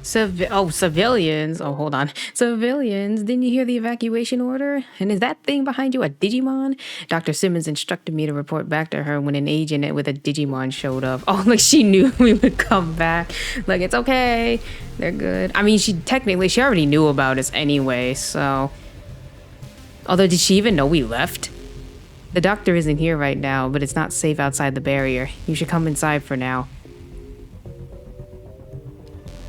Civilians. Oh, hold on. Civilians. Didn't you hear the evacuation order? And is that thing behind you a Digimon? Dr. Simmons instructed me to report back to her when an agent with a Digimon showed up. Oh, like she knew we would come back. Like, it's okay. They're good. I mean, she already knew about us anyway, so. Although, did she even know we left? The doctor isn't here right now, but it's not safe outside the barrier. You should come inside for now.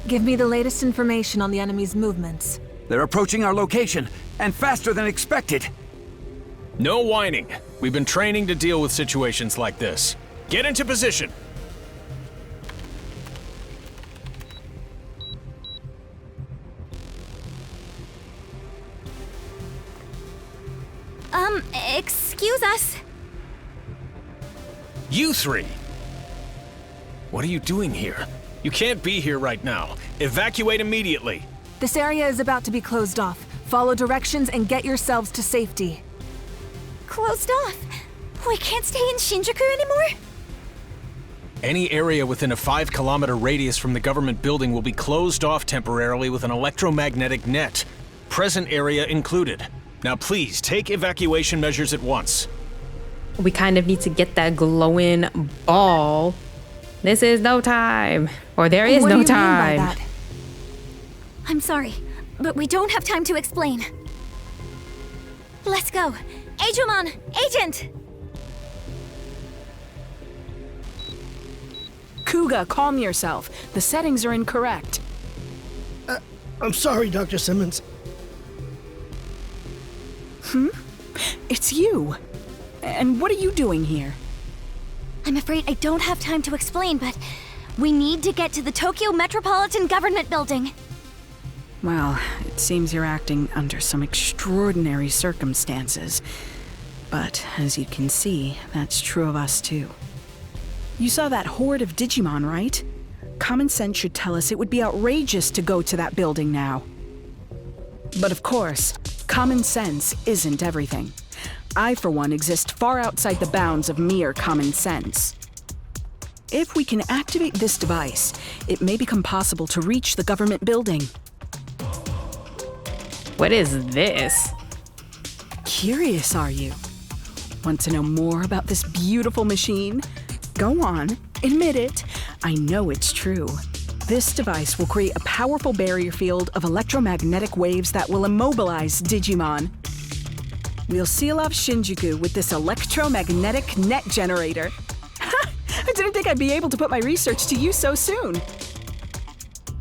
Give me the latest information on the enemy's movements. They're approaching our location, and faster than expected. No whining. We've been training to deal with situations like this. Get into position. Excuse us. You three! What are you doing here? You can't be here right now. Evacuate immediately. This area is about to be closed off. Follow directions and get yourselves to safety. Closed off? We can't stay in Shinjuku anymore? Any area within a 5-kilometer radius from the government building will be closed off temporarily with an electromagnetic net. Present area included. Now please, take evacuation measures at once. We kind of need to get that glowing ball. This is no time. Or there is no time. What do you mean by that? I'm sorry, but we don't have time to explain. Let's go. Digimon, agent! Kuga, calm yourself. The settings are incorrect. I'm sorry, Dr. Simmons. It's you. And what are you doing here? I'm afraid I don't have time to explain, but we need to get to the Tokyo Metropolitan Government Building. Well, it seems you're acting under some extraordinary circumstances. But, as you can see, that's true of us too. You saw that horde of Digimon, right? Common sense should tell us it would be outrageous to go to that building now. But of course, common sense isn't everything. I, for one, exist far outside the bounds of mere common sense. If we can activate this device, it may become possible to reach the government building. What is this? Curious, are you? Want to know more about this beautiful machine? Go on, admit it. I know it's true. This device will create a powerful barrier field of electromagnetic waves that will immobilize Digimon. We'll seal off Shinjuku with this electromagnetic net generator. I didn't think I'd be able to put my research to use so soon.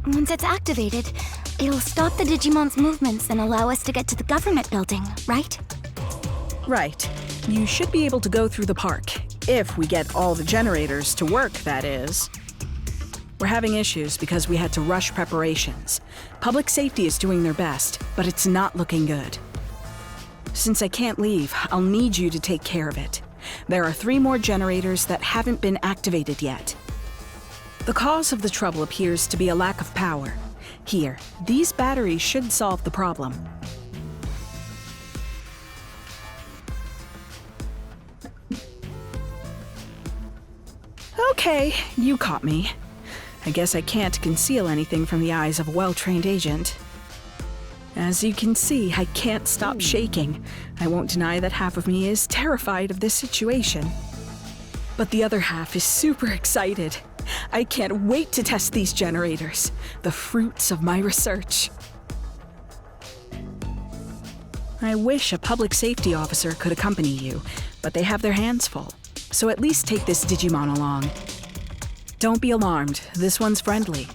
Once it's activated, it'll stop the Digimon's movements and allow us to get to the government building, right? Right. You should be able to go through the park. If we get all the generators to work, that is. We're having issues because we had to rush preparations. Public safety is doing their best, but it's not looking good. Since I can't leave, I'll need you to take care of it. There are 3 more generators that haven't been activated yet. The cause of the trouble appears to be a lack of power. Here, these batteries should solve the problem. Okay, you caught me. I guess I can't conceal anything from the eyes of a well-trained agent. As you can see, I can't stop shaking. I won't deny that half of me is terrified of this situation. But the other half is super excited. I can't wait to test these generators, the fruits of my research. I wish a public safety officer could accompany you, but they have their hands full. So at least take this Digimon along. Don't be alarmed, this one's friendly.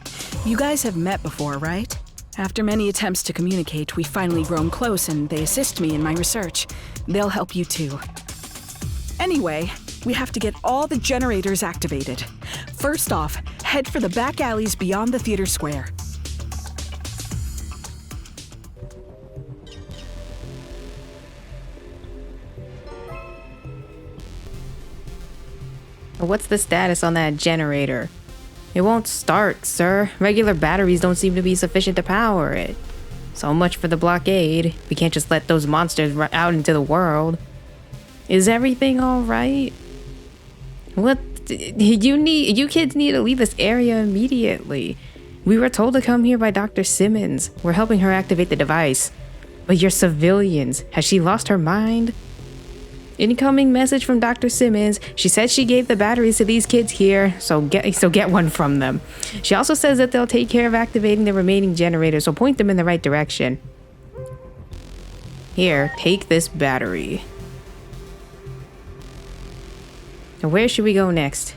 You guys have met before, right? After many attempts to communicate, we've finally grown close and they assist me in my research. They'll help you too. Anyway, we have to get all the generators activated. First off, head for the back alleys beyond the theater square. What's the status on that generator? It won't start, sir. Regular batteries don't seem to be sufficient to power it. So much for the blockade. We can't just let those monsters out into the world. Is everything all right? What? You kids need to leave this area immediately. We were told to come here by Dr. Simmons. We're helping her activate the device. But you're civilians. Has she lost her mind? Incoming message from Dr. Simmons. She said she gave the batteries to these kids here, so get one from them. She also says that they'll take care of activating the remaining generators, so point them in the right direction. Here, take this battery. Now where should we go next?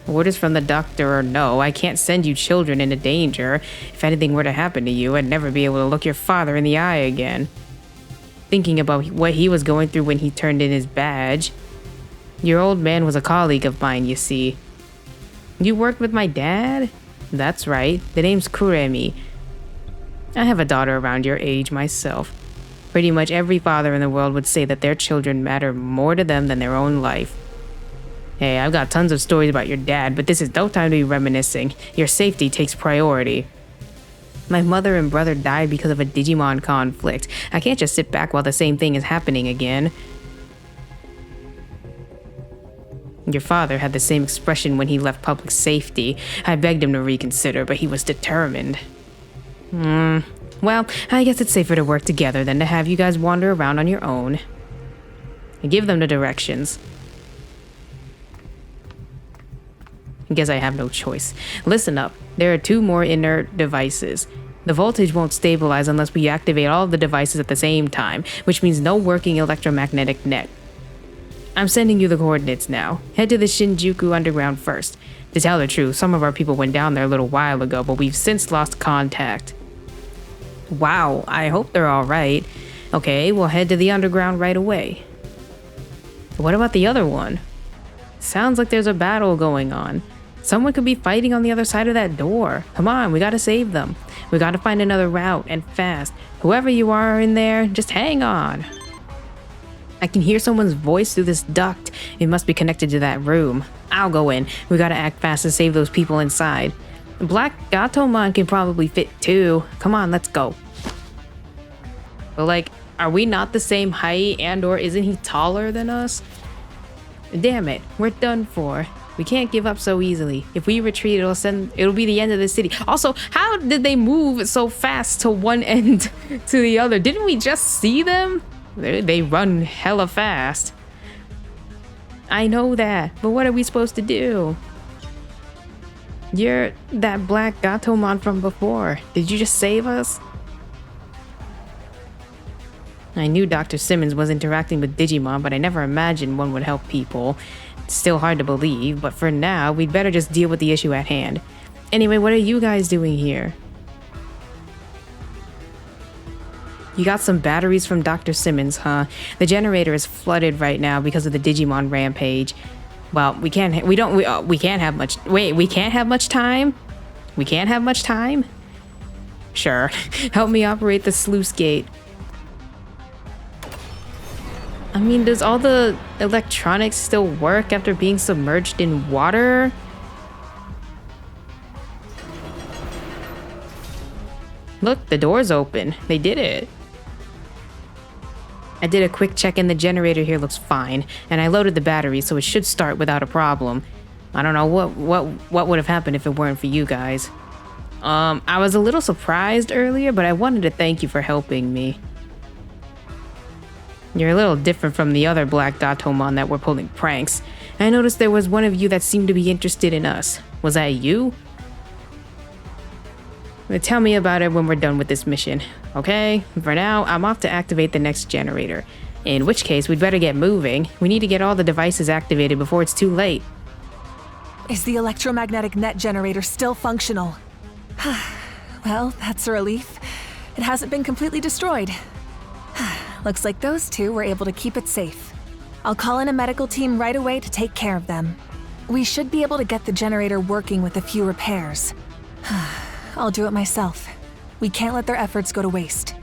Orders from the doctor or no, I can't send you children into danger. If anything were to happen to you, I'd never be able to look your father in the eye again. Thinking about what he was going through when he turned in his badge. Your old man was a colleague of mine, you see. You worked with my dad? That's right, the name's Kuremi. I have a daughter around your age myself. Pretty much every father in the world would say that their children matter more to them than their own life. Hey, I've got tons of stories about your dad, but this is no time to be reminiscing. Your safety takes priority. My mother and brother died because of a Digimon conflict. I can't just sit back while the same thing is happening again. Your father had the same expression when he left public safety. I begged him to reconsider, but he was determined. Well, I guess it's safer to work together than to have you guys wander around on your own. Give them the directions. I guess I have no choice. Listen up. There are 2 more inert devices. The voltage won't stabilize unless we activate all of the devices at the same time, which means no working electromagnetic net. I'm sending you the coordinates now. Head to the Shinjuku Underground first. To tell the truth, some of our people went down there a little while ago, but we've since lost contact. Wow, I hope they're alright. Okay, we'll head to the underground right away. What about the other one? Sounds like there's a battle going on. Someone could be fighting on the other side of that door. Come on, we gotta save them. We gotta find another route, and fast. Whoever you are in there, just hang on. I can hear someone's voice through this duct. It must be connected to that room. I'll go in. We gotta act fast to save those people inside. Black Gatomon can probably fit too. Come on, let's go. But like, are we not the same height, and or isn't he taller than us? Damn it, we're done for. We can't give up so easily. If we retreat, it'll be the end of the city. Also, how did they move so fast to one end to the other? Didn't we just see them? They run hella fast. I know that, but what are we supposed to do? You're that black Gatomon from before. Did you just save us? I knew Dr. Simmons was interacting with Digimon, but I never imagined one would help people. It's still hard to believe, but for now, we'd better just deal with the issue at hand. Anyway, what are you guys doing here? You got some batteries from Dr. Simmons, huh? The generator is flooded right now because of the Digimon rampage. Well, we can't have much. Wait, we can't have much time? We can't have much time? Sure. Help me operate the sluice gate. I mean, does all the electronics still work after being submerged in water? Look, the door's open. They did it. I did a quick check and the generator here looks fine, and I loaded the battery so it should start without a problem. I don't know what would have happened if it weren't for you guys. I was a little surprised earlier, but I wanted to thank you for helping me. You're a little different from the other Black Gatomon that were pulling pranks. I noticed there was one of you that seemed to be interested in us. Was that you? Tell me about it when we're done with this mission, okay? For now, I'm off to activate the next generator. In which case, we'd better get moving. We need to get all the devices activated before it's too late. Is the electromagnetic net generator still functional? Well, that's a relief. It hasn't been completely destroyed. Looks like those 2 were able to keep it safe. I'll call in a medical team right away to take care of them. We should be able to get the generator working with a few repairs. I'll do it myself. We can't let their efforts go to waste.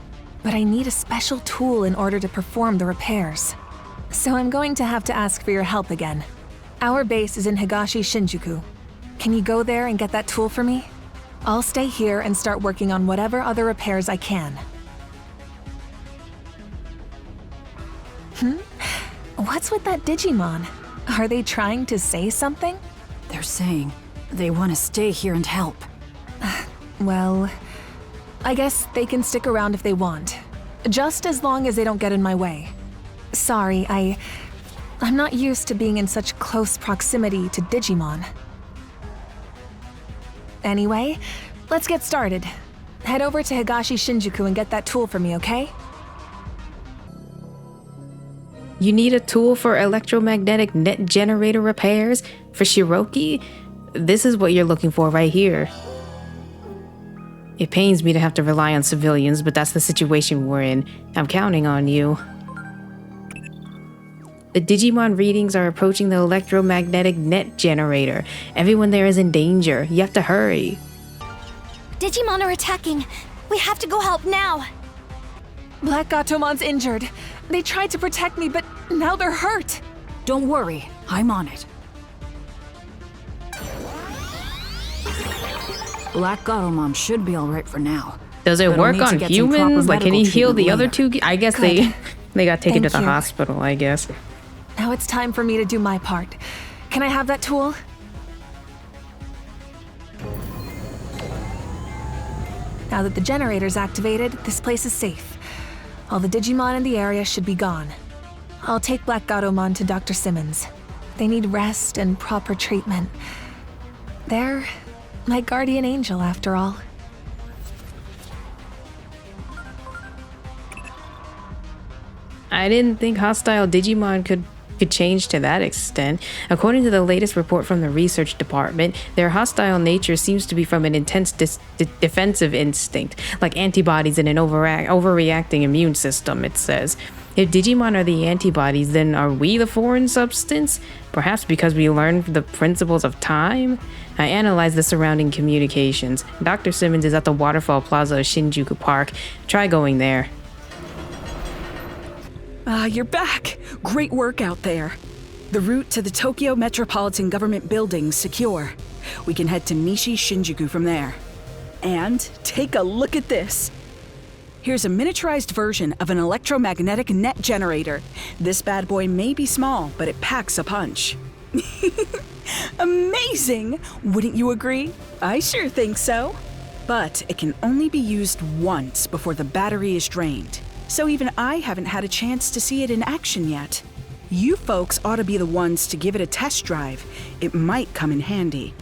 But I need a special tool in order to perform the repairs. So I'm going to have to ask for your help again. Our base is in Higashi Shinjuku. Can you go there and get that tool for me? I'll stay here and start working on whatever other repairs I can. What's with that Digimon? Are they trying to say something? They're saying they want to stay here and help. Well, I guess they can stick around if they want. Just as long as they don't get in my way. Sorry, I'm not used to being in such close proximity to Digimon. Anyway, let's get started. Head over to Higashi Shinjuku and get that tool for me, okay? You need a tool for electromagnetic net generator repairs? For Shiroki? This is what you're looking for right here. It pains me to have to rely on civilians, but that's the situation we're in. I'm counting on you. The Digimon readings are approaching the electromagnetic net generator. Everyone there is in danger. You have to hurry. Digimon are attacking. We have to go help now. Black Gatomon's injured. They tried to protect me, but now they're hurt. Don't worry, I'm on it. Black Gatomon should be alright for now. Does it But I'll work need to on get some proper humans? Like, can he medical heal the treatment other later. two? I guess Good. they got taken to Thank the you. hospital, I guess. Now it's time for me to do my part. Can I have that tool? Now that the generator's activated, this place is safe. All the Digimon in the area should be gone. I'll take Black Gatomon to Dr. Simmons. They need rest and proper treatment. They're my guardian angel, after all. I didn't think hostile Digimon could change to that extent. According to the latest report from the research department, their hostile nature seems to be from an intense defensive instinct, like antibodies in an overreacting immune system, it says. If Digimon are the antibodies, then are we the foreign substance? Perhaps because we learned the principles of time? I analyzed the surrounding communications. Dr. Simmons is at the Waterfall Plaza of Shinjuku Park. Try going there. You're back. Great work out there. The route to the Tokyo Metropolitan Government Building's secure. We can head to Nishi Shinjuku from there. And take a look at this. Here's a miniaturized version of an electromagnetic net generator. This bad boy may be small, but it packs a punch. Amazing! Wouldn't you agree? I sure think so. But it can only be used once before the battery is drained. So even I haven't had a chance to see it in action yet. You folks ought to be the ones to give it a test drive. It might come in handy.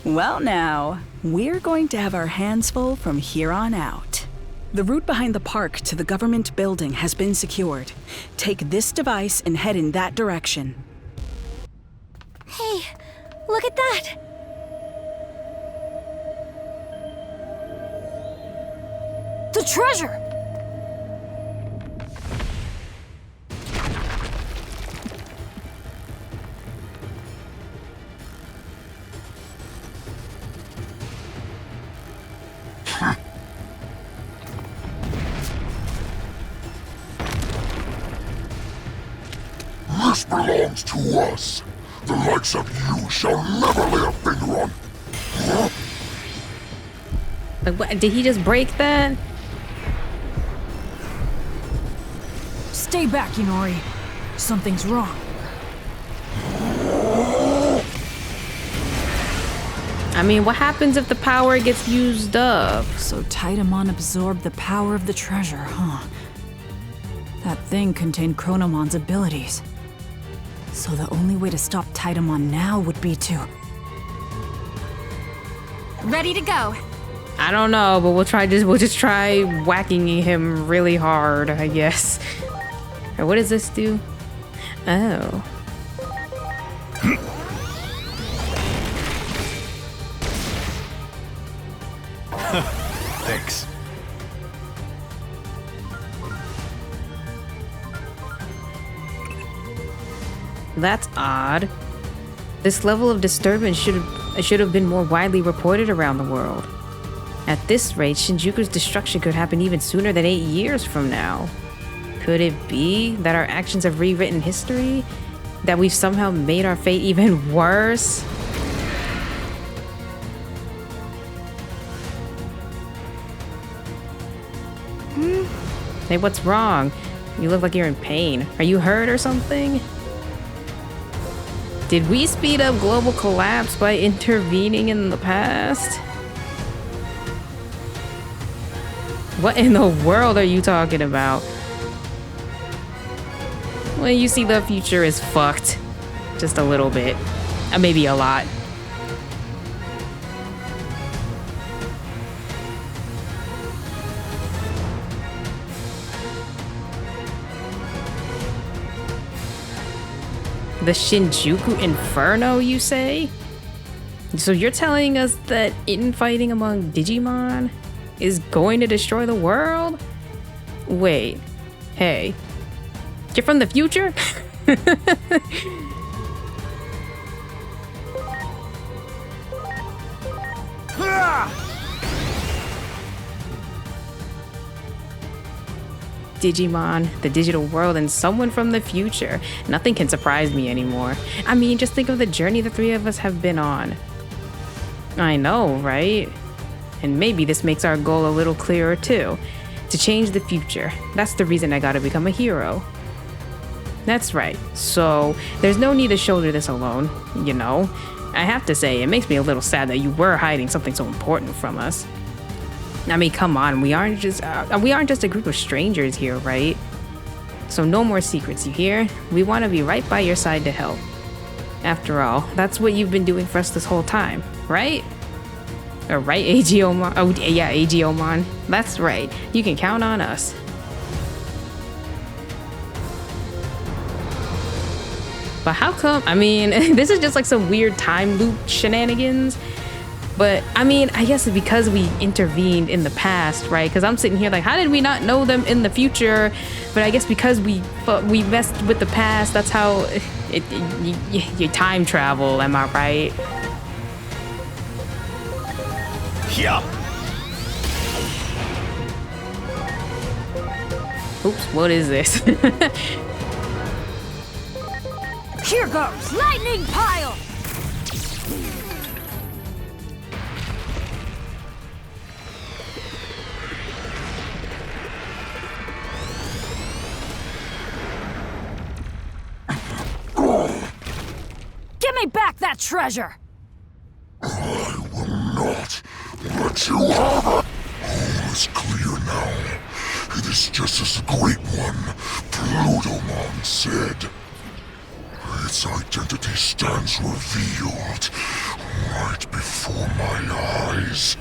Well now, we're going to have our hands full from here on out. The route behind the park to the government building has been secured. Take this device and head in that direction. Hey, look at that! The treasure! This belongs to us. The likes of you shall never lay a finger on. Like, what? Did he just break that? Stay back, Inori. Something's wrong. I mean, what happens if the power gets used up? So Titamon absorbed the power of the treasure, huh? That thing contained Chronomon's abilities. So the only way to stop Titamon now would be to... Ready to go. I don't know, but we'll just try whacking him really hard, I guess. Or what does this do? Oh. Thanks. That's odd. This level of disturbance should have been more widely reported around the world. At this rate, Shinjuku's destruction could happen even sooner than 8 years from now. Could it be that our actions have rewritten history? That we've somehow made our fate even worse? Hey, what's wrong? You look like you're in pain. Are you hurt or something? Did we speed up global collapse by intervening in the past? What in the world are you talking about? Well, you see, the future is fucked. Just a little bit. Maybe a lot. The Shinjuku Inferno, you say? So you're telling us that infighting among Digimon is going to destroy the world? Wait. Hey. You're from the future? Digimon, the digital world, and someone from the future. Nothing can surprise me anymore. I mean, just think of the journey the three of us have been on. I know, right? And maybe this makes our goal a little clearer too. To change the future. That's the reason I gotta become a hero. That's right. So, there's no need to shoulder this alone, you know? I have to say, it makes me a little sad that you were hiding something so important from us. I mean, come on, we aren't just a group of strangers here, right? So no more secrets, you hear? We want to be right by your side to help. After all, that's what you've been doing for us this whole time, right? Or right, AGOmon? Oh, yeah, AGOmon. That's right. You can count on us. But how come? I mean, this is just like some weird time loop shenanigans. But I mean, I guess because we intervened in the past, right? Because I'm sitting here like, how did we not know them in the future? But I guess because we messed with the past, that's how you time travel. Am I right? Yeah. Oops, what is this? Here goes! Lightning pile! Give me back that treasure! I will not let you have it. All is clear now. It is just as the Great One, Plutomon, said. Its identity stands revealed right before my eyes.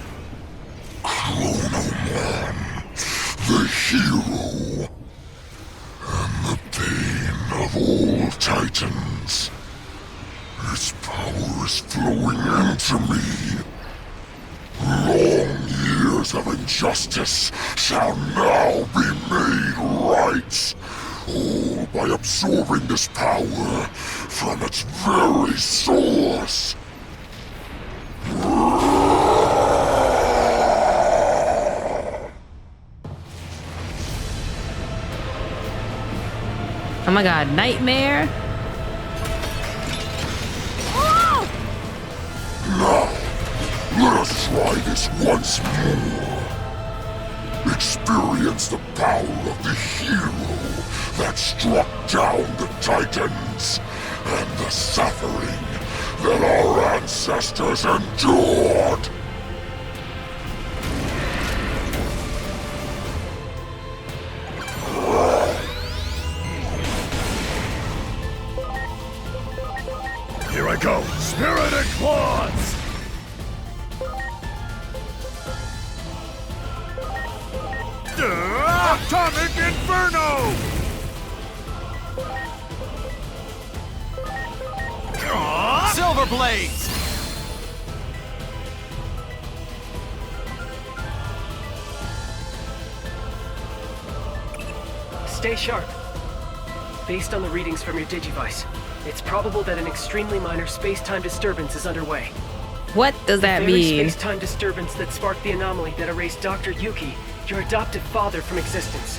Chronomon, the hero, and the bane of all Titans. Its power is flowing into me. Long years of injustice shall now be made right. All by absorbing this power from its very source. Oh my god, Nightmare? Now, let us try this once more. Experience the power of the hero that struck down the Titans and the suffering that our ancestors endured. Here I go. Spirited Claws! Atomic Inferno! Silver Blaze! Stay sharp. Based on the readings from your Digivice, it's probable that an extremely minor space-time disturbance is underway. What does that The mean? very space-time disturbance that sparked the anomaly that erased Dr. Yuki, your adopted father, from existence.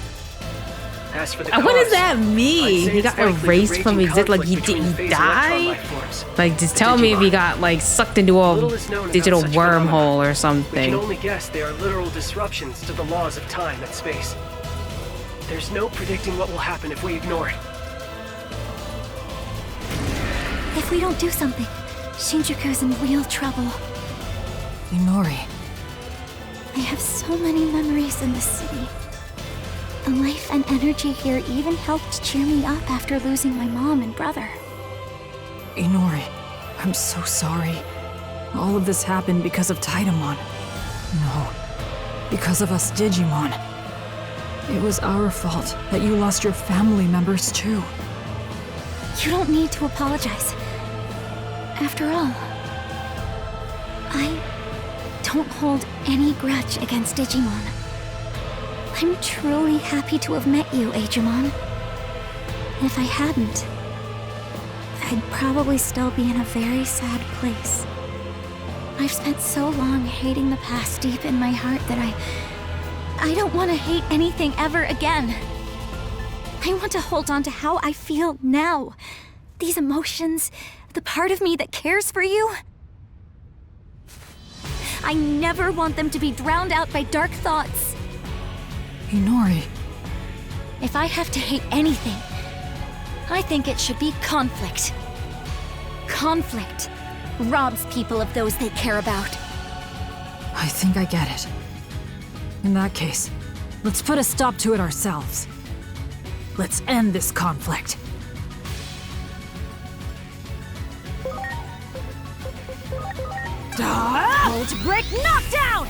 As for the cause, What does that I'd mean? say He it's got likely the erased from raging existence? Like he conflict between didn't phase electron die? life forms. Like just The tell me if he Digimon. got like sucked into a Little is known about digital such wormhole phenomena. or We can something. only guess they are literal disruptions to the laws of time and space. There's no predicting what will happen if we ignore it. If we don't do something, Shinjuku's in real trouble. Inori. I have so many memories in this city. The life and energy here even helped cheer me up after losing my mom and brother. Inori, I'm so sorry. All of this happened because of Taidamon. No, because of us Digimon. It was our fault that you lost your family members too. You don't need to apologize. After all, I don't hold any grudge against Digimon. I'm truly happy to have met you, Agemon. If I hadn't, I'd probably still be in a very sad place. I've spent so long hating the past deep in my heart that I don't want to hate anything ever again. I want to hold on to how I feel now. These emotions, the part of me that cares for you. I never want them to be drowned out by dark thoughts. Inori. If I have to hate anything, I think it should be conflict. Conflict robs people of those they care about. I think I get it. In that case, let's put a stop to it ourselves. Let's end this conflict. Hold break knockdown!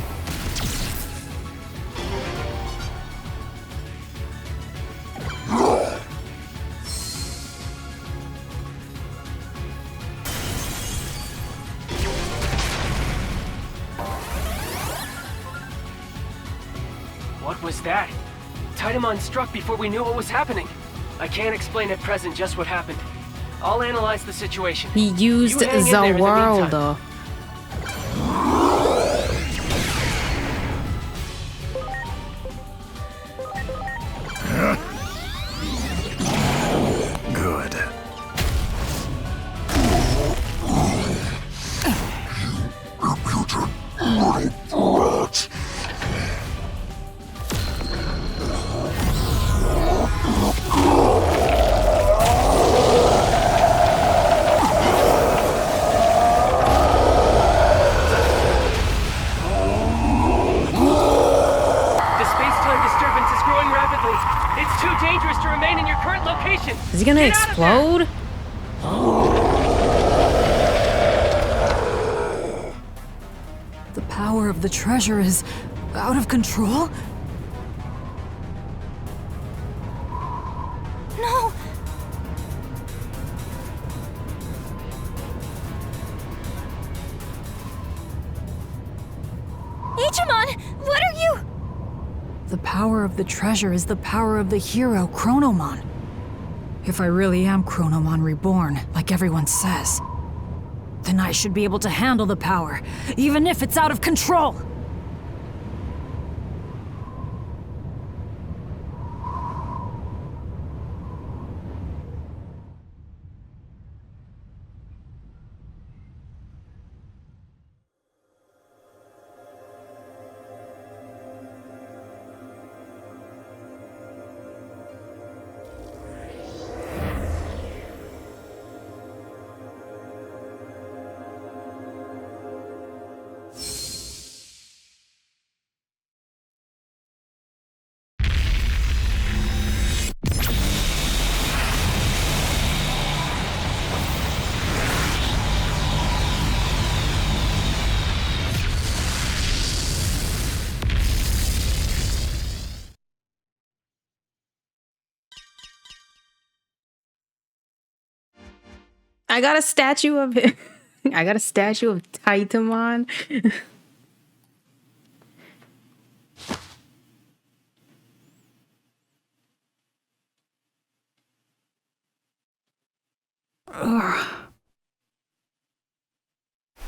What was that? Taidamon struck before we knew what was happening. I can't explain at present just what happened. I'll analyze the situation. He used You hang in there in the the world. meantime. Good. Imputed little brat. The space-time disturbance is growing rapidly. It's too dangerous to remain in your current location. Is he gonna Get out of there! explode? The power of the treasure is out of control? No! Agemon, what are you? The power of the treasure is the power of the hero, Chronomon. If I really am Chronomon reborn, like everyone says, then I should be able to handle the power, even if it's out of control! I got a statue of him. I got a statue of Titamon.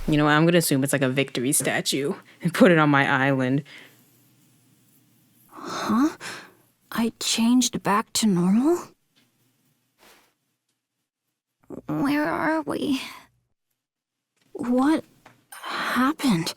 You know what? I'm gonna assume it's like a victory statue and put it on my island. Huh? I changed back to normal? Where are we? What happened?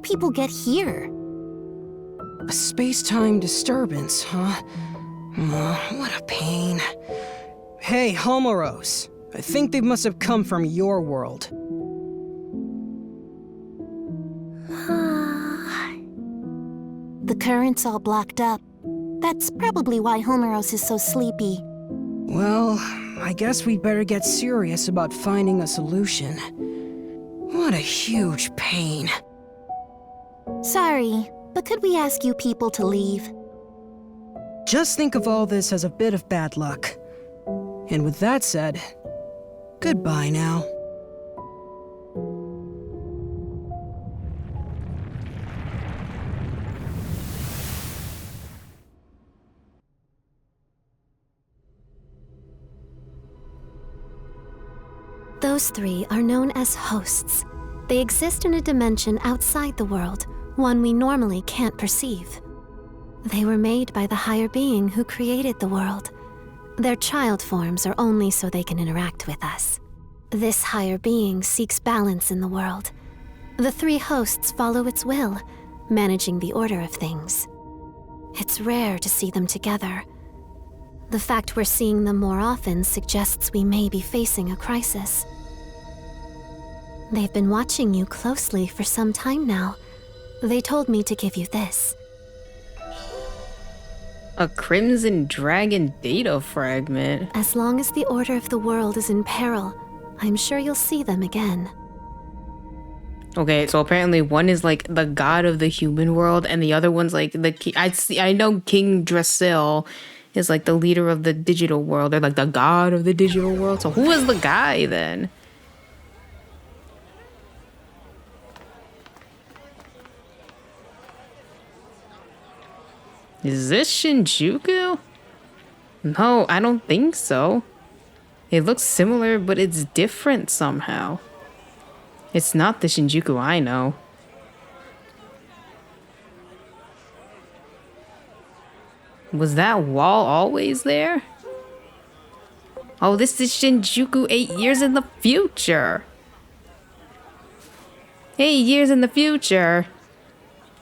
people get here? A space-time disturbance, huh? Oh, what a pain. Hey, Homeros. I think they must have come from your world. The current's all blocked up. That's probably why Homeros is so sleepy. Well, I guess we'd better get serious about finding a solution. What a huge pain. Sorry, but could we ask you people to leave? Just think of all this as a bit of bad luck. And with that said, goodbye now. Those three are known as hosts. They exist in a dimension outside the world, one we normally can't perceive. They were made by the higher being who created the world. Their child forms are only so they can interact with us. This higher being seeks balance in the world. The three hosts follow its will, managing the order of things. It's rare to see them together. The fact we're seeing them more often suggests we may be facing a crisis. They've been watching you closely for some time now. They told me to give you this. A Crimson Dragon data fragment. As long as the order of the world is in peril, I'm sure you'll see them again. Okay, so apparently one is like the god of the human world, and the other one's like the I know King Drasil is like the leader of the digital world. They're like the god of the digital world. So who is the guy then? Is this Shinjuku? No, I don't think so. It looks similar, but it's different somehow. It's not the Shinjuku I know. Was that wall always there? Oh, this is Shinjuku 8 years in the future. 8 years in the future?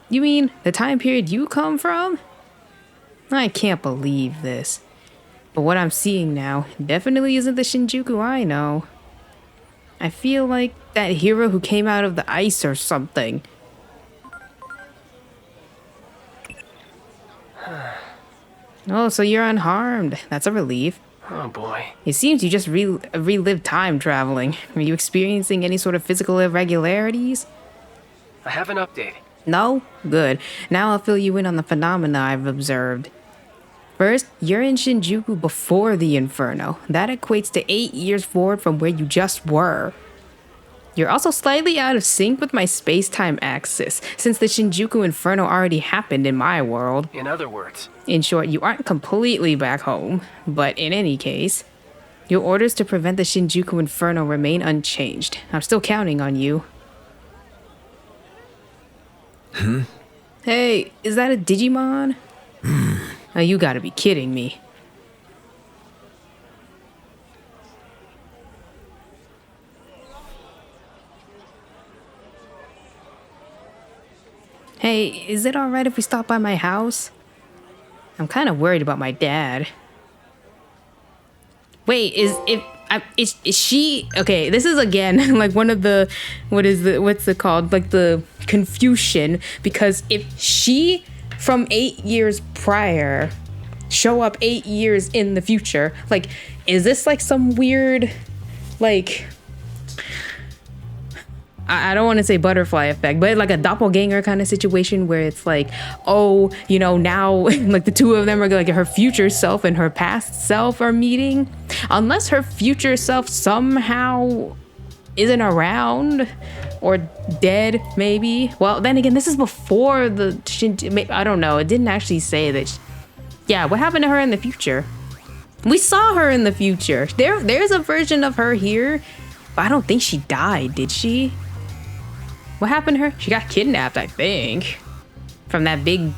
You mean the time period you come from? I can't believe this. But what I'm seeing now definitely isn't the Shinjuku I know. I feel like that hero who came out of the ice or something. Oh, so you're unharmed. That's a relief. Oh boy. It seems you just relived time traveling. Are you experiencing any sort of physical irregularities? I have an update. No? Good. Now I'll fill you in on the phenomena I've observed. First, you're in Shinjuku before the Inferno. That equates to 8 years forward from where you just were. You're also slightly out of sync with my space-time axis, since the Shinjuku Inferno already happened in my world. In other words? In short, you aren't completely back home, but in any case, your orders to prevent the Shinjuku Inferno remain unchanged. I'm still counting on you. Hey, is that a Digimon? Oh, you gotta be kidding me. Hey, is it alright if we stop by my house? I'm kind of worried about my dad. Wait, is she okay? This is again like one of the what's it called? Like the confusion, because if she from 8 years prior show up 8 years in the future, like, is this like some weird, like, I don't want to say butterfly effect, but like a doppelganger kind of situation where it's like, oh, you know, now like the two of them are like her future self and her past self are meeting. Unless her future self somehow isn't around or dead, maybe. Well, then again, this is before the I don't know. It didn't actually say that. Yeah, what happened to her in the future? We saw her in the future. There's a version of her here, but I don't think she died, did she? What happened to her? She got kidnapped, I think. From that big,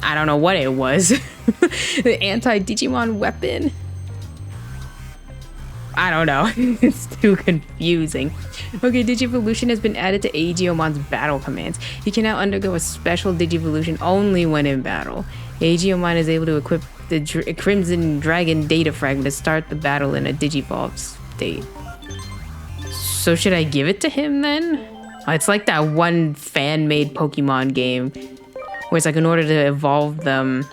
I don't know what it was. The anti-Digimon weapon. I don't know. It's too confusing. Okay, Digivolution has been added to Aegyomon's battle commands. He can now undergo a special Digivolution only when in battle. Aegiomon is able to equip the Crimson Dragon data fragment to start the battle in a Digivolve state. So should I give it to him then? It's like that one fan-made Pokemon game where it's like in order to evolve them,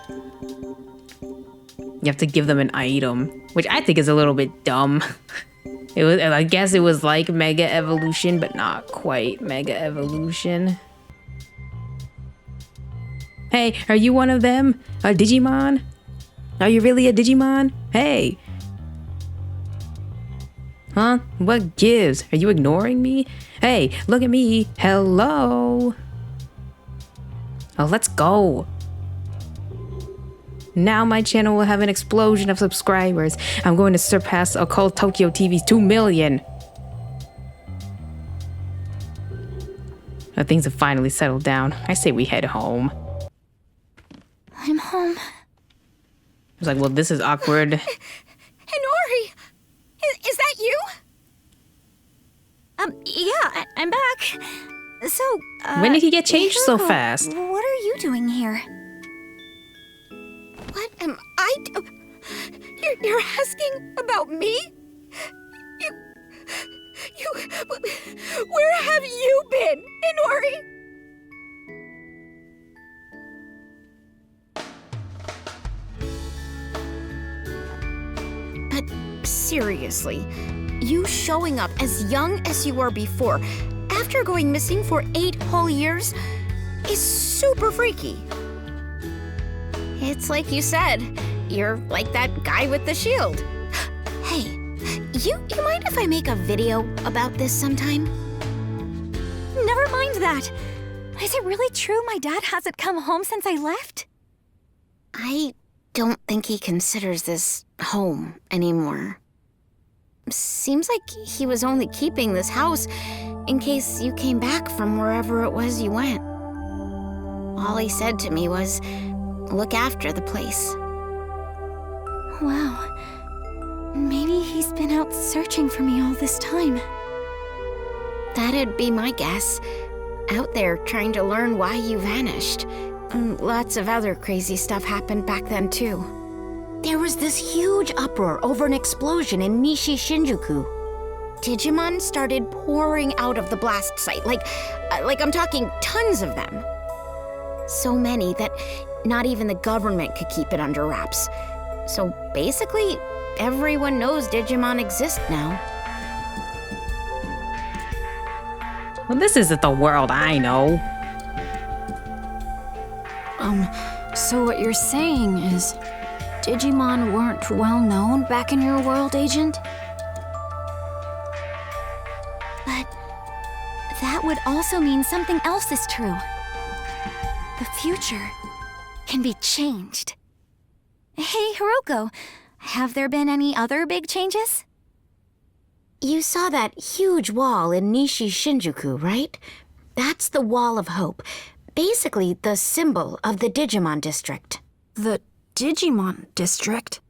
you have to give them an item, which I think is a little bit dumb. I guess it was like Mega Evolution, but not quite Mega Evolution. Hey, are you one of them? A Digimon? Are you really a Digimon? Hey. Huh? What gives? Are you ignoring me? Hey, look at me. Hello. Oh, let's go. Now my channel will have an explosion of subscribers. I'm going to surpass Occult Tokyo TV's 2 million. Now things have finally settled down. I say we head home. I'm home. It's like, well, this is awkward. Hinori! Is that you? Yeah, I'm back. So, when did he get changed so Hiroko, fast? What are you doing here? What am I You're asking about me? Where have you been, Inori? But seriously, you showing up as young as you were before, after going missing for 8 whole years, is super freaky. It's like you said, you're like that guy with the shield. Hey, you mind if I make a video about this sometime? Never mind that. Is it really true my dad hasn't come home since I left? I don't think he considers this home anymore. Seems like he was only keeping this house in case you came back from wherever it was you went. All he said to me was, look after the place. Wow. Maybe he's been out searching for me all this time. That'd be my guess. Out there trying to learn why you vanished. Lots of other crazy stuff happened back then, too. There was this huge uproar over an explosion in Nishi Shinjuku. Digimon started pouring out of the blast site, like I'm talking tons of them. So many that not even the government could keep it under wraps. So basically, everyone knows Digimon exist now. Well, this isn't the world I know. So what you're saying is Digimon weren't well known back in your world, Agent? But that would also mean something else is true. The future can be changed. Hey, Hiroko, have there been any other big changes? You saw that huge wall in Nishi Shinjuku, right? That's the Wall of Hope. Basically, the symbol of the Digimon district. The Digimon district?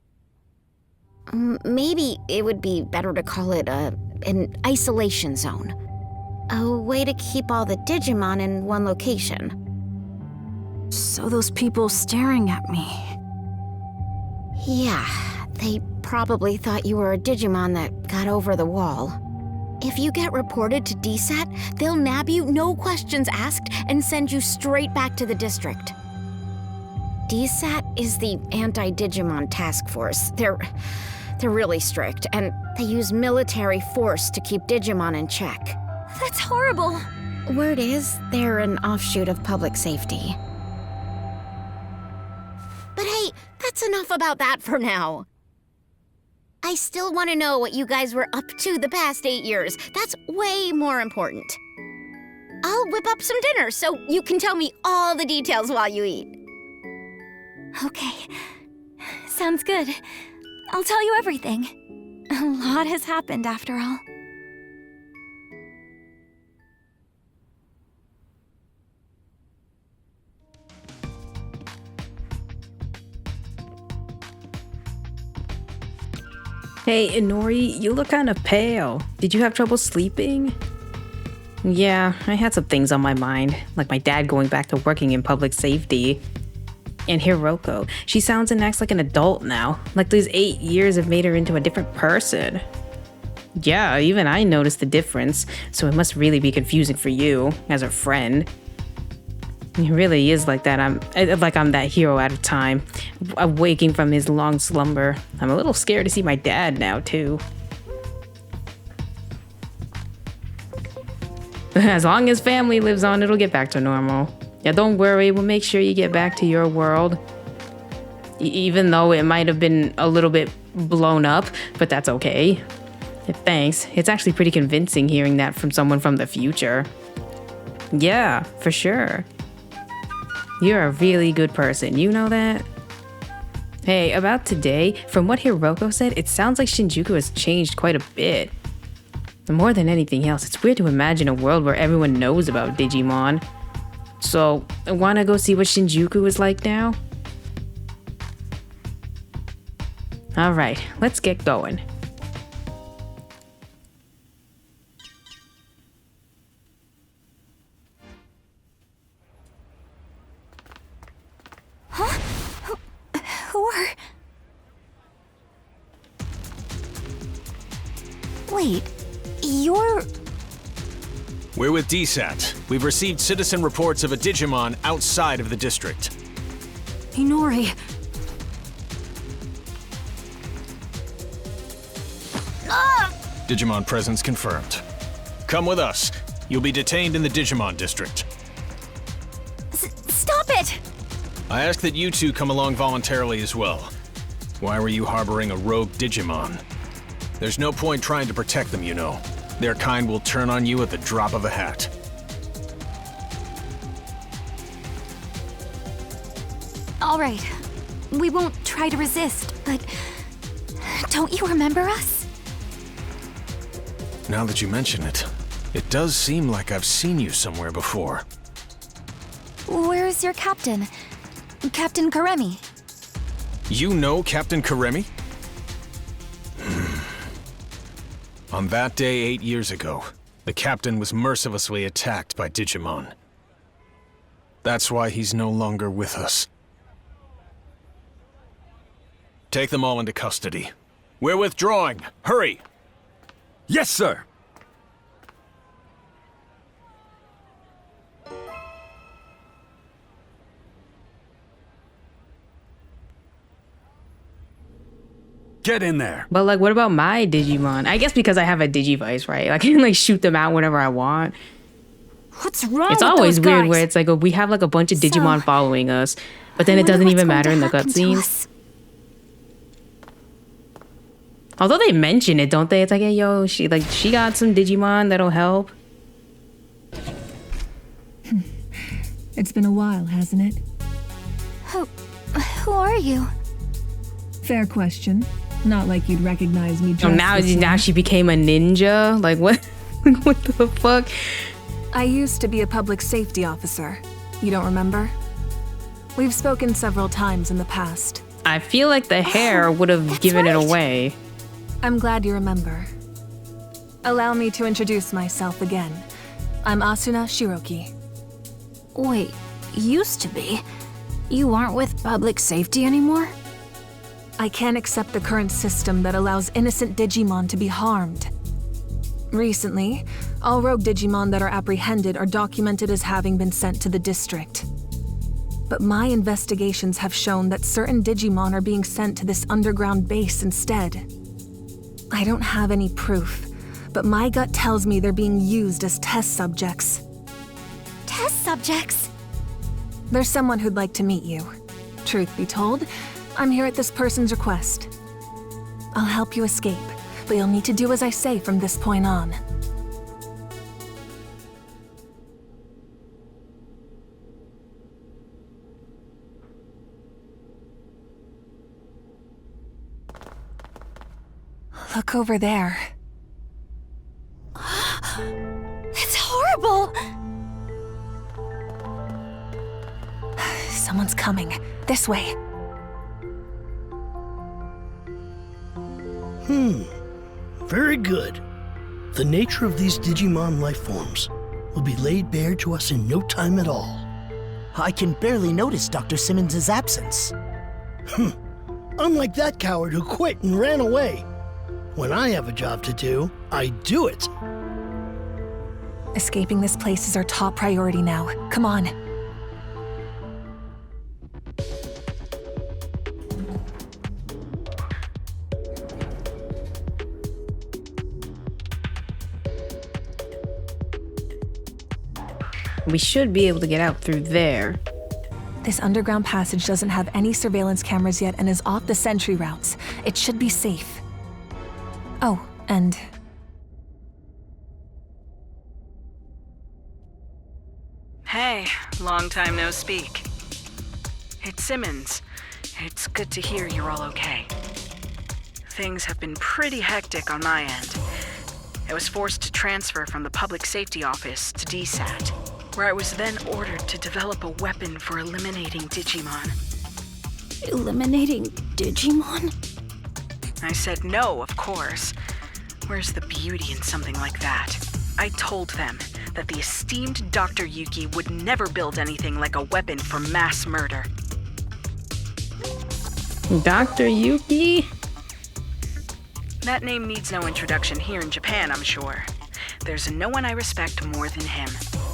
Maybe it would be better to call it an isolation zone. A way to keep all the Digimon in one location. So those people staring at me. Yeah, they probably thought you were a Digimon that got over the wall. If you get reported to DSAT, they'll nab you, no questions asked, and send you straight back to the district. DSAT is the Anti-Digimon Task Force. They're really strict, and they use military force to keep Digimon in check. That's horrible. Word is, they're an offshoot of public safety. But hey, that's enough about that for now. I still want to know what you guys were up to the past 8 years. That's way more important. I'll whip up some dinner so you can tell me all the details while you eat. Okay. Sounds good. I'll tell you everything. A lot has happened after all. Hey, Inori, you look kind of pale. Did you have trouble sleeping? Yeah, I had some things on my mind, like my dad going back to working in public safety. And Hiroko, she sounds and acts like an adult now, like these 8 years have made her into a different person. Yeah, even I noticed the difference, so it must really be confusing for you, as her friend. It really is like that. I'm that hero out of time, waking from his long slumber. I'm a little scared to see my dad now, too. As long as family lives on, it'll get back to normal. Yeah, don't worry, we'll make sure you get back to your world. Even though it might have been a little bit blown up, but that's okay. Thanks. It's actually pretty convincing hearing that from someone from the future. Yeah, for sure. You're a really good person, you know that? Hey, about today, from what Hiroko said, it sounds like Shinjuku has changed quite a bit. More than anything else, it's weird to imagine a world where everyone knows about Digimon. So, wanna go see what Shinjuku is like now? Alright, let's get going. Who are... Wait, you're... We're with DSAT. We've received citizen reports of a Digimon outside of the district. Inori, Digimon presence confirmed. Come with us. You'll be detained in the Digimon district. Stop it! I ask that you two come along voluntarily as well. Why were you harboring a rogue Digimon? There's no point trying to protect them, you know. Their kind will turn on you at the drop of a hat. All right. We won't try to resist, but... Don't you remember us? Now that you mention it, it does seem like I've seen you somewhere before. Where's your captain? Captain Karemi. You know Captain Karemi? On that day 8 years ago, the captain was mercilessly attacked by Digimon. That's why he's no longer with us. Take them all into custody. We're withdrawing. Hurry! Yes, sir. Get in there. But like, what about my Digimon? I guess because I have a Digivice, right? I can like shoot them out whenever I want. What's wrong It's with always those weird guys? where it's like we have like a bunch of So, Digimon following us, but then I it doesn't wonder even what's matter in going the to happen to cutscenes. us. Although they mention it, don't they? It's like, hey, yo, she got some Digimon that'll help. It's been a while, hasn't it? Who are you? Fair question. Not like you'd recognize me just Oh, now she became a ninja. Like what? What the fuck? I used to be a public safety officer. You don't remember? We've spoken several times in the past. I feel like the hair would have given it right. away. I'm glad you remember. Allow me to introduce myself again. I'm Asuna Shiroki. Wait, used to be? You aren't with public safety anymore? I can't accept the current system that allows innocent Digimon to be harmed. Recently, all rogue Digimon that are apprehended are documented as having been sent to the district. But my investigations have shown that certain Digimon are being sent to this underground base instead. I don't have any proof, but my gut tells me they're being used as test subjects. Test subjects? There's someone who'd like to meet you. Truth be told, I'm here at this person's request. I'll help you escape, but you'll need to do as I say from this point on. Look over there. It's horrible! Someone's coming. This way. Very good. The nature of these Digimon life forms will be laid bare to us in no time at all. I can barely notice Dr. Simmons' absence. Unlike that coward who quit and ran away. When I have a job to do, I do it. Escaping this place is our top priority now. Come on. We should be able to get out through there. This underground passage doesn't have any surveillance cameras yet and is off the sentry routes. It should be safe. Oh, and... Hey, long time no speak. It's Simmons. It's good to hear you're all okay. Things have been pretty hectic on my end. I was forced to transfer from the Public Safety Office to DSAT, where I was then ordered to develop a weapon for eliminating Digimon. Eliminating Digimon? I said no, of course. Where's the beauty in something like that? I told them that the esteemed Dr. Yuki would never build anything like a weapon for mass murder. Dr. Yuki? That name needs no introduction here in Japan, I'm sure. There's no one I respect more than him.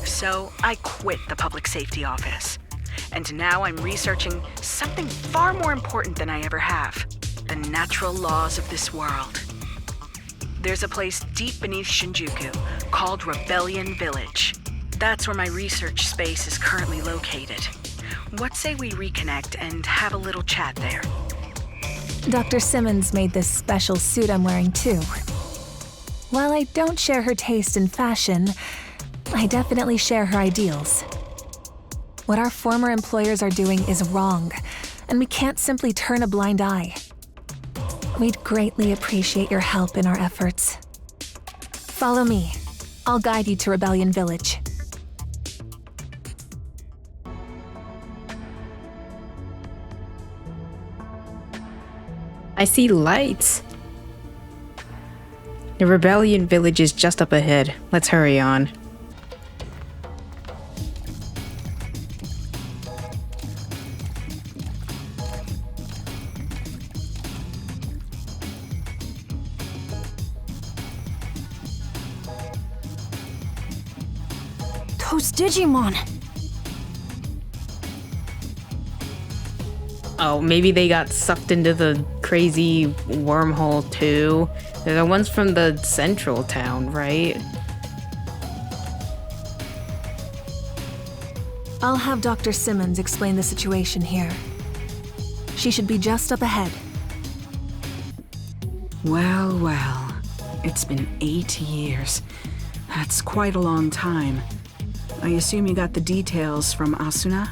So I quit the Public Safety Office. And now I'm researching something far more important than I ever have. The natural laws of this world. There's a place deep beneath Shinjuku called Rebellion Village. That's where my research space is currently located. What say we reconnect and have a little chat there? Dr. Simmons made this special suit I'm wearing too. While I don't share her taste in fashion, I definitely share her ideals. What our former employers are doing is wrong, and we can't simply turn a blind eye. We'd greatly appreciate your help in our efforts. Follow me. I'll guide you to Rebellion Village. I see lights. The Rebellion Village is just up ahead. Let's hurry on. Those Digimon! Oh, maybe they got sucked into the crazy wormhole too. They're the ones from the central town, right? I'll have Dr. Simmons explain the situation here. She should be just up ahead. Well, well. It's been 8 years. That's quite a long time. I assume you got the details from Asuna?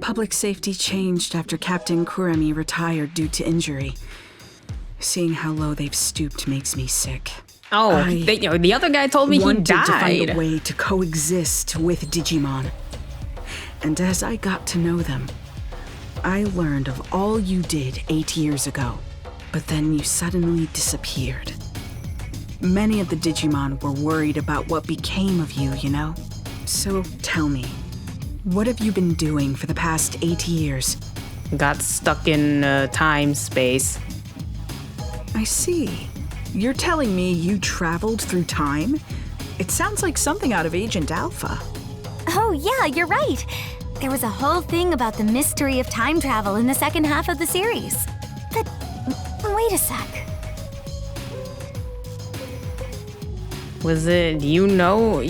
Public safety changed after Captain Kuremi retired due to injury. Seeing how low they've stooped makes me sick. Oh, the other guy told me he wanted died. to find a way to coexist with Digimon. And as I got to know them, I learned of all you did 8 years ago. But then you suddenly disappeared. Many of the Digimon were worried about what became of you, you know? So tell me, what have you been doing for the past 8 years? Got stuck in time space. I see. You're telling me you traveled through time? It sounds like something out of Agent Alpha. Oh yeah, you're right. There was a whole thing about the mystery of time travel in the second half of the series. But wait a sec. Was it you know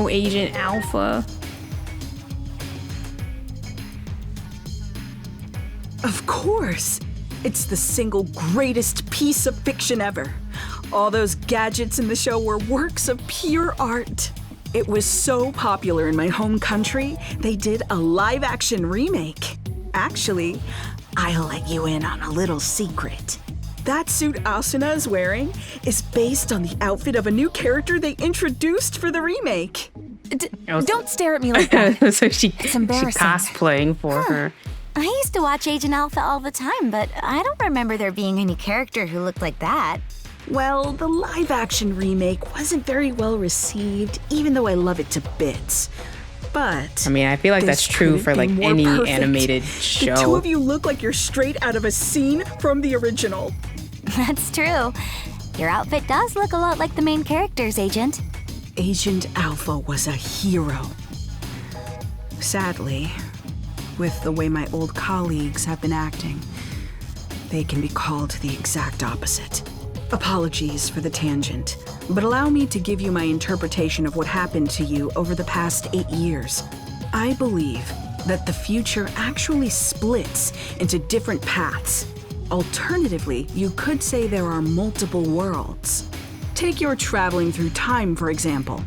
Agent Alpha? Of course! It's the single greatest piece of fiction ever. All those gadgets in the show were works of pure art. It was so popular in my home country, they did a live-action remake. Actually, I'll let you in on a little secret. That suit Asuna is wearing is based on the outfit of a new character they introduced for the remake. Don't stare at me like that. So she's embarrassing. cosplaying for her. I used to watch Agent Alpha all the time, but I don't remember there being any character who looked like that. Well, the live-action remake wasn't very well received, even though I love it to bits. But I mean, I feel like that's true for like any animated The show. two of you look like you're straight out of a scene from the original. That's true. Your outfit does look a lot like the main character's, Agent. Agent Alpha was a hero. Sadly, with the way my old colleagues have been acting, they can be called the exact opposite. Apologies for the tangent, but allow me to give you my interpretation of what happened to you over the past 8 years. I believe that the future actually splits into different paths. Alternatively, you could say there are multiple worlds. Take your traveling through time, for example.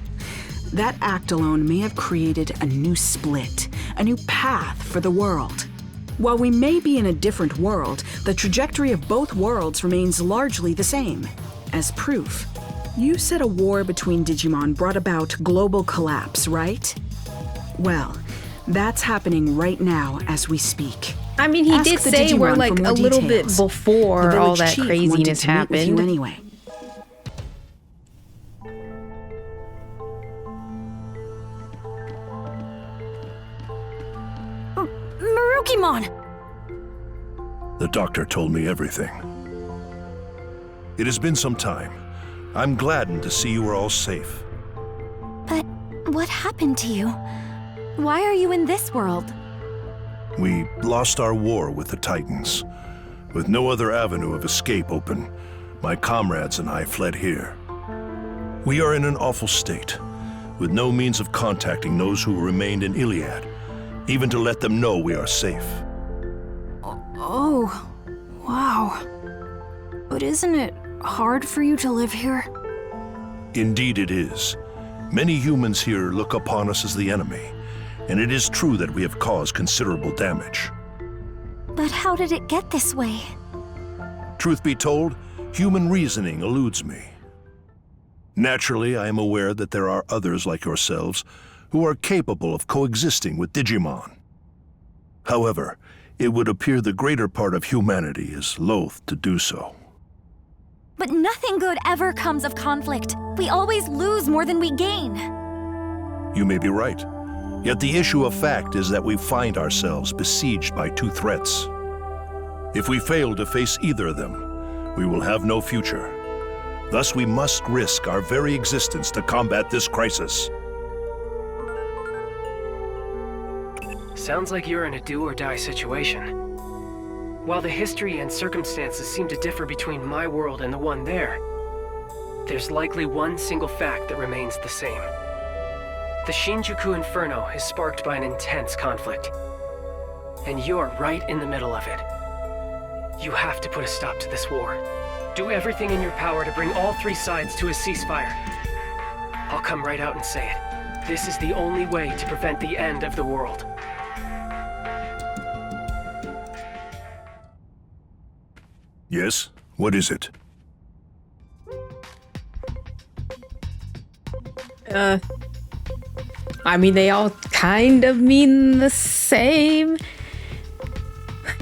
That act alone may have created a new split, a new path for the world. While we may be in a different world, the trajectory of both worlds remains largely the same. As proof, you said a war between Digimon brought about global collapse, right? Well, that's happening right now as we speak. I mean, he Ask did the say Digimon we're for like more a little bit details. The before village all that chief wanted craziness to meet with you happened. anyway. Marukimon! The doctor told me everything. It has been some time. I'm gladdened to see you are all safe. But what happened to you? Why are you in this world? We lost our war with the Titans. With no other avenue of escape open, my comrades and I fled here. We are in an awful state, with no means of contacting those who remained in Iliad, even to let them know we are safe. Oh, wow. But isn't it hard for you to live here? Indeed it is. Many humans here look upon us as the enemy, and it is true that we have caused considerable damage. But how did it get this way? Truth be told, human reasoning eludes me. Naturally, I am aware that there are others like yourselves who are capable of coexisting with Digimon. However, it would appear the greater part of humanity is loath to do so. But nothing good ever comes of conflict. We always lose more than we gain. You may be right. Yet the issue of fact is that we find ourselves besieged by two threats. If we fail to face either of them, we will have no future. Thus, we must risk our very existence to combat this crisis. Sounds like you're in a do-or-die situation. While the history and circumstances seem to differ between my world and the one there, there's likely one single fact that remains the same. The Shinjuku Inferno is sparked by an intense conflict, and you're right in the middle of it. You have to put a stop to this war. Do everything in your power to bring all three sides to a ceasefire. I'll come right out and say it. This is the only way to prevent the end of the world. Yes? What is it? I mean, they all kind of mean the same.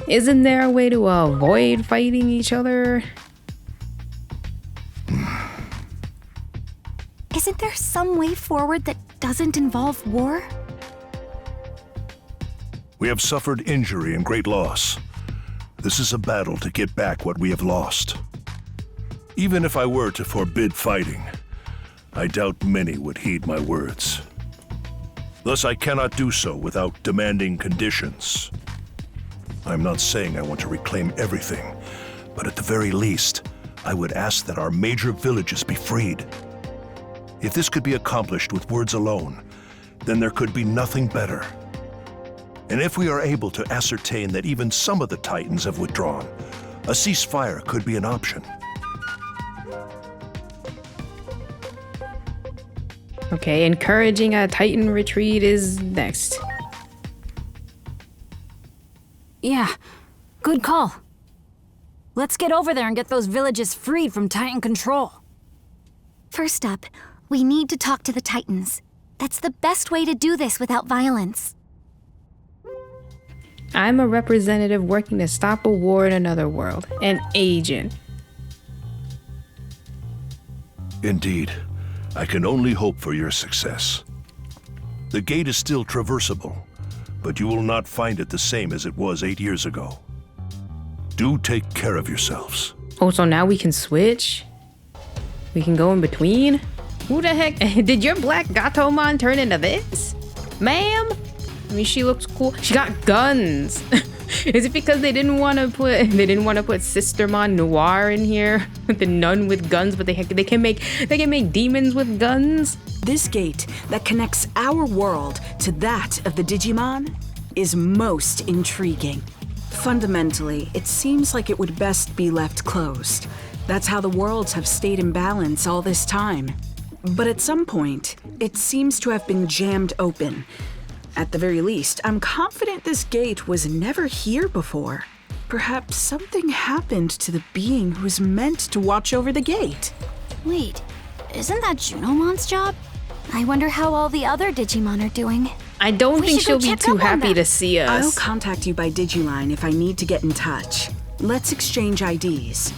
Isn't there a way to avoid fighting each other? Isn't there some way forward that doesn't involve war? We have suffered injury and great loss. This is a battle to get back what we have lost. Even if I were to forbid fighting, I doubt many would heed my words. Thus, I cannot do so without demanding conditions. I'm not saying I want to reclaim everything, but at the very least, I would ask that our major villages be freed. If this could be accomplished with words alone, then there could be nothing better. And if we are able to ascertain that even some of the Titans have withdrawn, a ceasefire could be an option. Okay, encouraging a Titan retreat is next. Yeah, good call. Let's get over there and get those villages freed from Titan control. First up, we need to talk to the Titans. That's the best way to do this without violence. I'm a representative working to stop a war in another world. An agent. Indeed. I can only hope for your success. The gate is still traversable, but you will not find it the same as it was 8 years ago. Do take care of yourselves. Oh, so now we can switch? We can go in between? Who the heck? Did your black Gatomon turn into this? Ma'am? I mean, she looks cool. She got guns. Is it because they didn't want to put Sistermon Noir in here with the nun with guns, but they can make demons with guns? This gate that connects our world to that of the Digimon is most intriguing. Fundamentally, it seems like it would best be left closed. That's how the worlds have stayed in balance all this time. But at some point, it seems to have been jammed open. At the very least, I'm confident this gate was never here before. Perhaps something happened to the being who was meant to watch over the gate. Wait, isn't that Junomon's job? I wonder how all the other Digimon are doing. I don't We think should go she'll be check too up on happy them. to see I'll us. contact you by Digiline if I need to get in touch. Let's exchange IDs.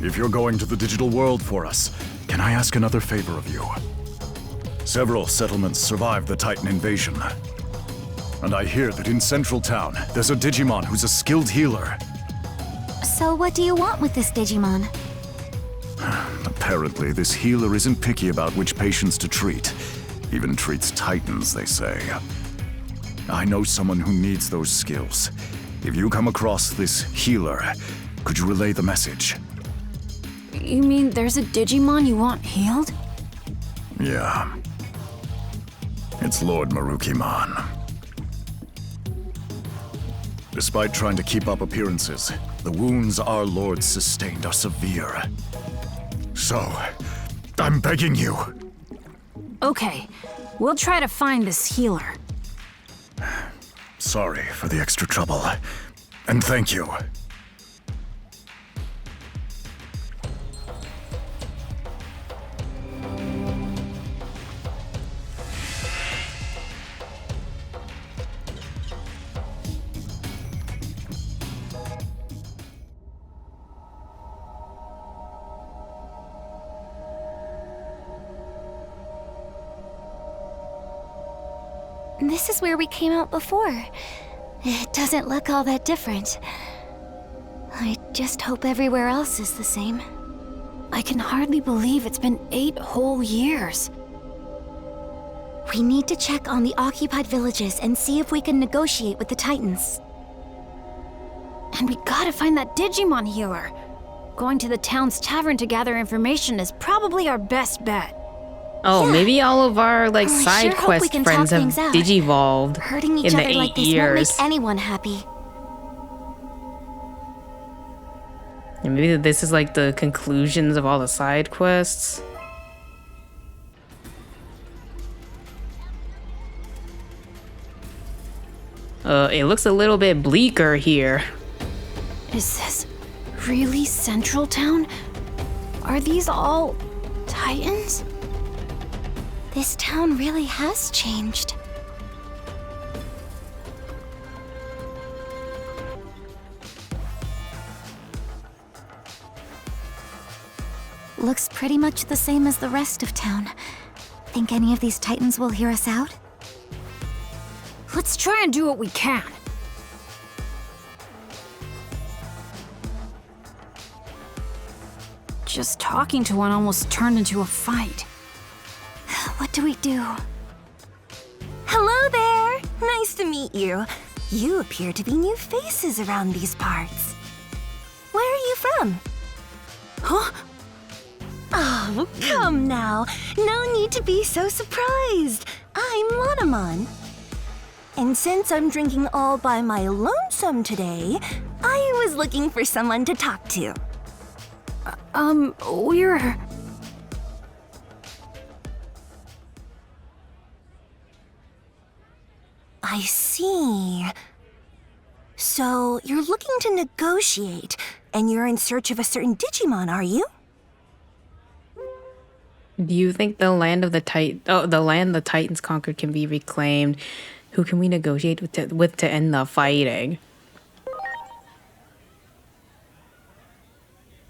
If you're going to the digital world for us, can I ask another favor of you? Several settlements survived the Titan invasion. And I hear that in Central Town, there's a Digimon who's a skilled healer. So what do you want with this Digimon? Apparently, this healer isn't picky about which patients to treat. Even treats Titans, they say. I know someone who needs those skills. If you come across this healer, could you relay the message? You mean there's a Digimon you want healed? Yeah. It's Lord Marukimon. Despite trying to keep up appearances, the wounds our lord sustained are severe. So, I'm begging you. Okay, we'll try to find this healer. Sorry for the extra trouble. And thank you. This is where we came out before. It doesn't look all that different. I just hope everywhere else is the same. I can hardly believe it's been 8 whole years. We need to check on the occupied villages and see if we can negotiate with the Titans. And we gotta find that Digimon healer. Going to the town's tavern to gather information is probably our best bet. Oh, Yeah. maybe all of our like Oh, I side sure hope we quest can friends talk have things out. digivolved Hurting in each the other 8 like this years. won't make anyone happy. And maybe this is like the conclusions of all the side quests. It looks a little bit bleaker here. Is this really Central Town? Are these all Titans? This town really has changed. Looks pretty much the same as the rest of town. Think any of these Titans will hear us out? Let's try and do what we can. Just talking to one almost turned into a fight. What do we do? Hello there! Nice to meet you. You appear to be new faces around these parts. Where are you from? Huh? Oh, come now. No need to be so surprised. I'm Monomon. And since I'm drinking all by my lonesome today, I was looking for someone to talk to. We're... I see. So, you're looking to negotiate, and you're in search of a certain Digimon, are you? Do you think the land of the the Titans conquered can be reclaimed? Who can we negotiate with to end the fighting?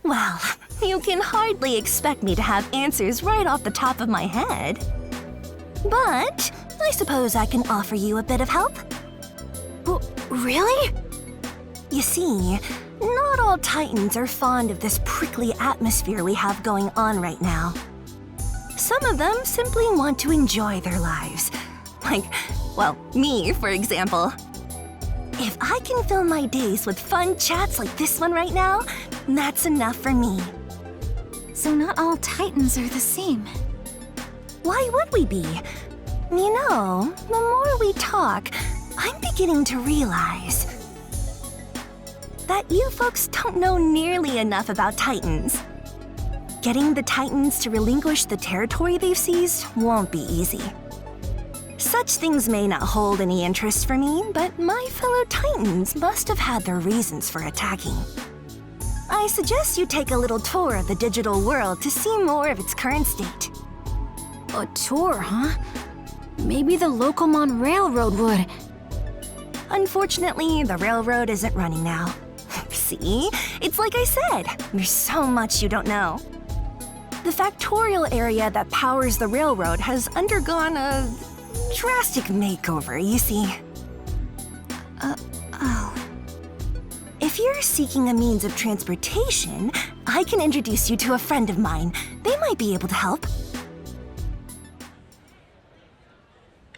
Well, You can hardly expect me to have answers right off the top of my head. But I suppose I can offer you a bit of help. Really? You see, not all Titans are fond of this prickly atmosphere we have going on right now. Some of them simply want to enjoy their lives. Like, well, me, for example. If I can fill my days with fun chats like this one right now, that's enough for me. So not all Titans are the same. Why would we be? You know, the more we talk, I'm beginning to realize that you folks don't know nearly enough about Titans. Getting the Titans to relinquish the territory they've seized won't be easy. Such things may not hold any interest for me, but my fellow Titans must have had their reasons for attacking. I suggest you take a little tour of the digital world to see more of its current state. A tour, huh? Maybe the Locomon Railroad would. Unfortunately, the railroad isn't running now. See? It's like I said, there's so much you don't know. The factorial area that powers the railroad has undergone a drastic makeover, you see. Oh. If you're seeking a means of transportation, I can introduce you to a friend of mine. They might be able to help.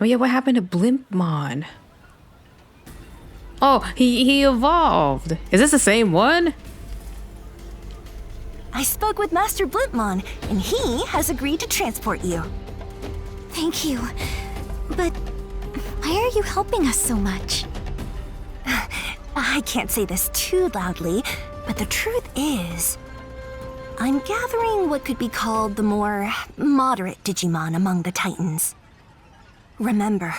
Oh yeah, what happened to Blimpmon? Oh, he evolved. Is this the same one? I spoke with Master Blimpmon, and he has agreed to transport you. Thank you. But why are you helping us so much? I can't say this too loudly, but the truth is, I'm gathering what could be called the more moderate Digimon among the Titans. Remember,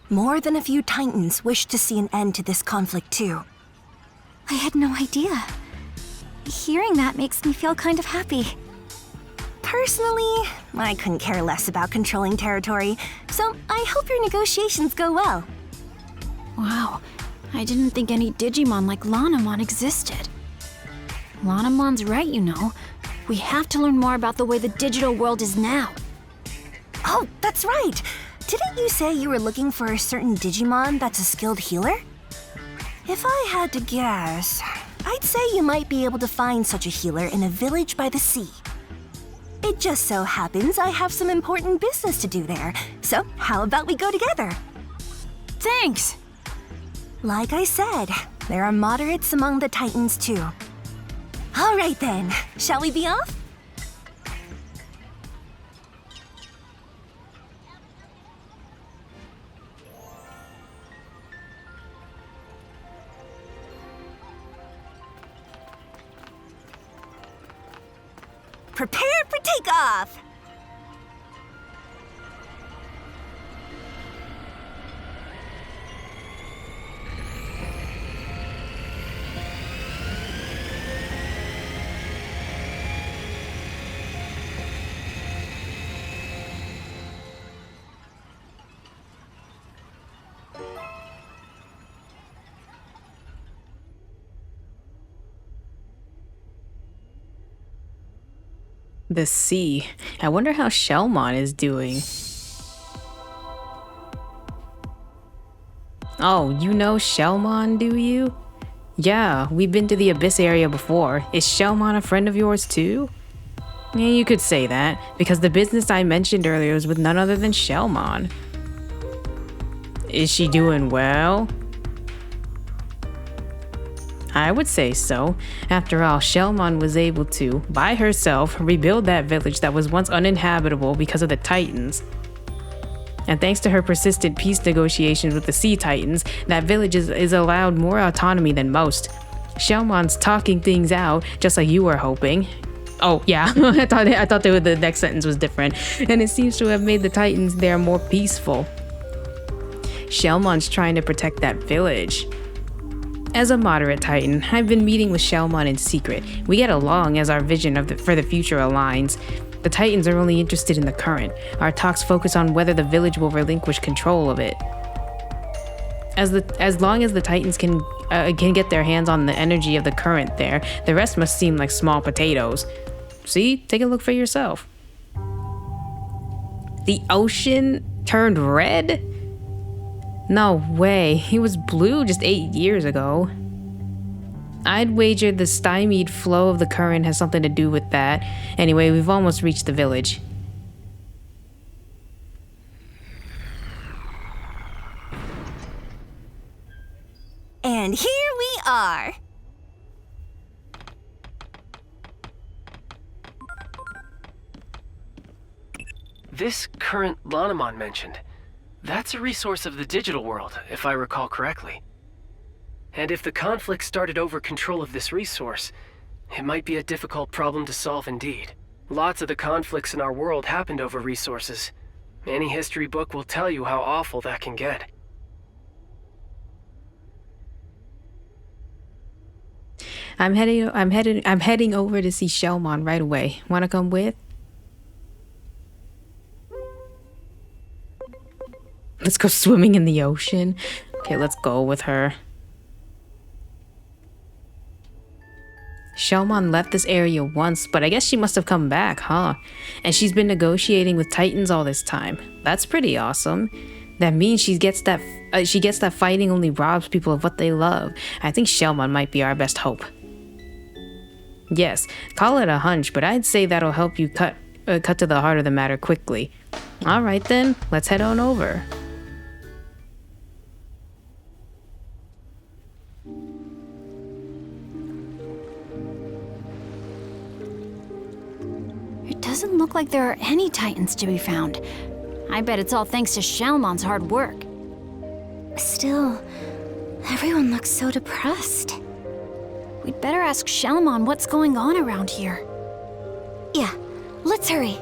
more than a few Titans wish to see an end to this conflict too. I had no idea. Hearing that makes me feel kind of happy. Personally, I couldn't care less about controlling territory, so I hope your negotiations go well. Wow, I didn't think any Digimon like Lanamon existed. Lanamon's right, you know. We have to learn more about the way the digital world is now. Oh, that's right! Didn't you say you were looking for a certain Digimon that's a skilled healer? If I had to guess, I'd say you might be able to find such a healer in a village by the sea. It just so happens I have some important business to do there, so how about we go together? Thanks! Like I said, there are moderates among the Titans too. All right then, shall we be off? Prepare for takeoff! The sea. I wonder how Shellmon is doing. Oh, you know Shellmon, do you? Yeah, we've been to the Abyss area before. Is Shellmon a friend of yours too? Yeah, you could say that, because the business I mentioned earlier was with none other than Shellmon. Is she doing well? I would say so. After all, Shellmon was able to, by herself, rebuild that village that was once uninhabitable because of the Titans. And thanks to her persistent peace negotiations with the Sea Titans, that village is allowed more autonomy than most. Shellmon's talking things out, just like you were hoping. Oh, yeah, I thought the next sentence was different. And it seems to have made the Titans there more peaceful. Shellmon's trying to protect that village. As a moderate Titan, I've been meeting with Shellmon in secret. We get along as our vision for the future aligns. The Titans are only interested in the current. Our talks focus on whether the village will relinquish control of it. As long as the Titans can get their hands on the energy of the current there, the rest must seem like small potatoes. See? Take a look for yourself. The ocean turned red? No way. It was blue just 8 years ago. I'd wager the stymied flow of the current has something to do with that. Anyway, we've almost reached the village. And here we are. This current Lanamon mentioned, that's a resource of the digital world, if I recall correctly. And if the conflict started over control of this resource, it might be a difficult problem to solve indeed. Lots of the conflicts in our world happened over resources. Any history book will tell you how awful that can get. I'm heading over to see Shelmon right away. Wanna come with? Let's go swimming in the ocean. Okay, let's go with her. Shelmon left this area once, but I guess she must have come back, huh? And she's been negotiating with Titans all this time. That's pretty awesome. That means she gets that fighting only robs people of what they love. I think Shelmon might be our best hope. Yes, call it a hunch, but I'd say that'll help you cut to the heart of the matter quickly. All right then, let's head on over. It doesn't look like there are any Titans to be found. I bet it's all thanks to Shelmon's hard work. Still, everyone looks so depressed. We'd better ask Shelmon what's going on around here. Yeah, let's hurry.